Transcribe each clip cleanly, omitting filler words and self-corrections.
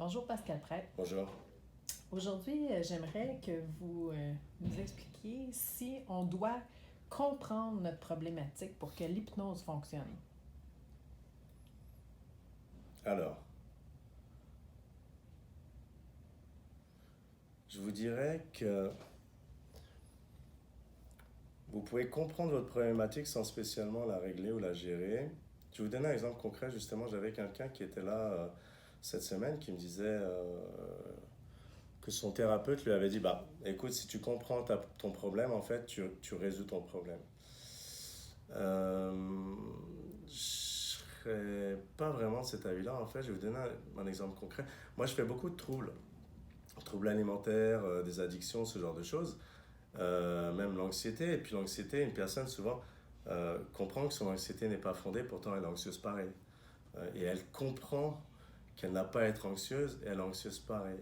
Bonjour Pascal Prêtre. Bonjour. Aujourd'hui, j'aimerais que vous nous expliquiez si on doit comprendre notre problématique pour que l'hypnose fonctionne. Alors, je vous dirais que vous pouvez comprendre votre problématique sans spécialement la régler ou la gérer. Je vais vous donner un exemple concret. Justement, j'avais quelqu'un qui était là cette semaine qui me disait que son thérapeute lui avait dit, bah, écoute, si tu comprends ton problème, en fait, tu résous ton problème. Je serais pas vraiment de cet avis-là. En fait, je vais vous donner un exemple concret. Moi, je fais beaucoup de troubles alimentaires, des addictions, ce genre de choses, même l'anxiété. Et puis l'anxiété, une personne souvent comprend que son anxiété n'est pas fondée, pourtant elle est anxieuse pareil. Et elle comprend qu'elle n'a pas à être anxieuse et elle est anxieuse pareil.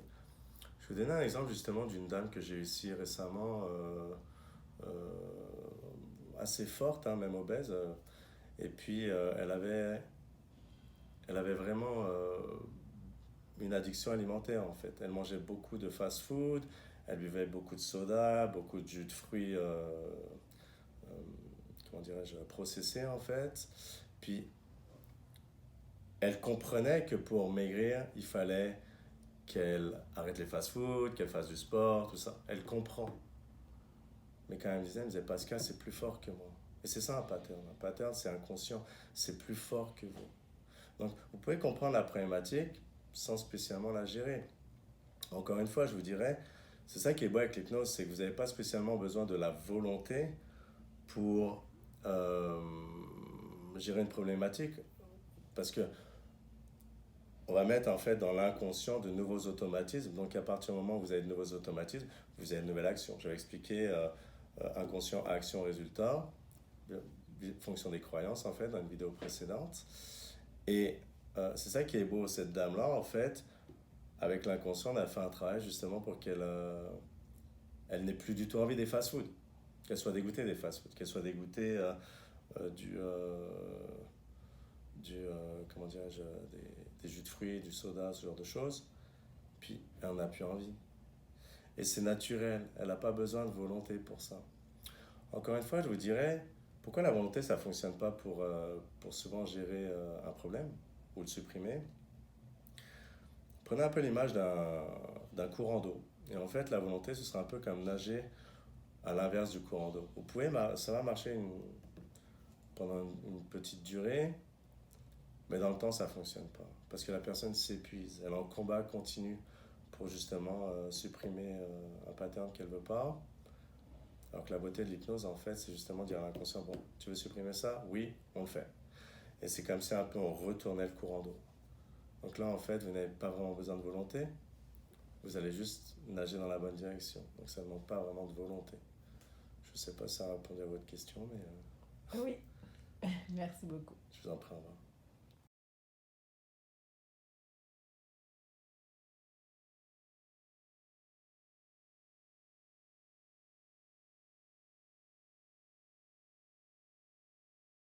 Je vais vous donner un exemple justement d'une dame que j'ai eu ici récemment, euh, assez forte, hein, même obèse. Et puis elle avait vraiment une addiction alimentaire en fait. Elle mangeait beaucoup de fast-food, elle buvait beaucoup de soda, beaucoup de jus de fruits, euh, comment dirais-je, processés en fait. Puis elle comprenait que pour maigrir, il fallait qu'elle arrête les fast-food, qu'elle fasse du sport, tout ça. Elle comprend. Mais quand elle me disait Pascal, c'est plus fort que moi. Et c'est ça un pattern. Un pattern, c'est inconscient. C'est plus fort que vous. Donc, vous pouvez comprendre la problématique sans spécialement la gérer. Encore une fois, je vous dirais, c'est ça qui est beau avec l'hypnose, c'est que vous n'avez pas spécialement besoin de la volonté pour gérer une problématique, parce que on va mettre en fait dans l'inconscient de nouveaux automatismes. Donc à partir du moment où vous avez de nouveaux automatismes, vous avez de nouvelles actions. Je vais expliquer inconscient, action, résultat, fonction des croyances en fait dans une vidéo précédente. Et c'est ça qui est beau, cette dame-là en fait, avec l'inconscient, on a fait un travail justement pour qu'elle elle n'ait plus du tout envie des fast-food, qu'elle soit dégoûtée des fast-food, qu'elle soit dégoûtée du, comment dirais-je, des jus de fruits, du soda, ce genre de choses. Puis elle n'a plus envie. Et c'est naturel, elle n'a pas besoin de volonté pour ça. Encore une fois, je vous dirais, pourquoi la volonté, ça ne fonctionne pas pour souvent gérer un problème ou le supprimer. Prenez un peu l'image d'un courant d'eau. Et en fait, la volonté, ce sera un peu comme nager à l'inverse du courant d'eau. Ça va marcher pendant une petite durée, mais dans le temps, ça ne fonctionne pas. Parce que la personne s'épuise. Elle est en combat continu pour justement supprimer un pattern qu'elle ne veut pas. Alors que la beauté de l'hypnose, en fait, c'est justement dire à l'inconscient, bon, tu veux supprimer ça? Oui, on le fait. Et c'est comme ça un peu on retournait le courant d'eau. Donc là, en fait, vous n'avez pas vraiment besoin de volonté. Vous allez juste nager dans la bonne direction. Donc ça ne demande pas vraiment de volonté. Je ne sais pas si ça a répondu à votre question, mais Oui, merci beaucoup. je vous en prie. Au revoir.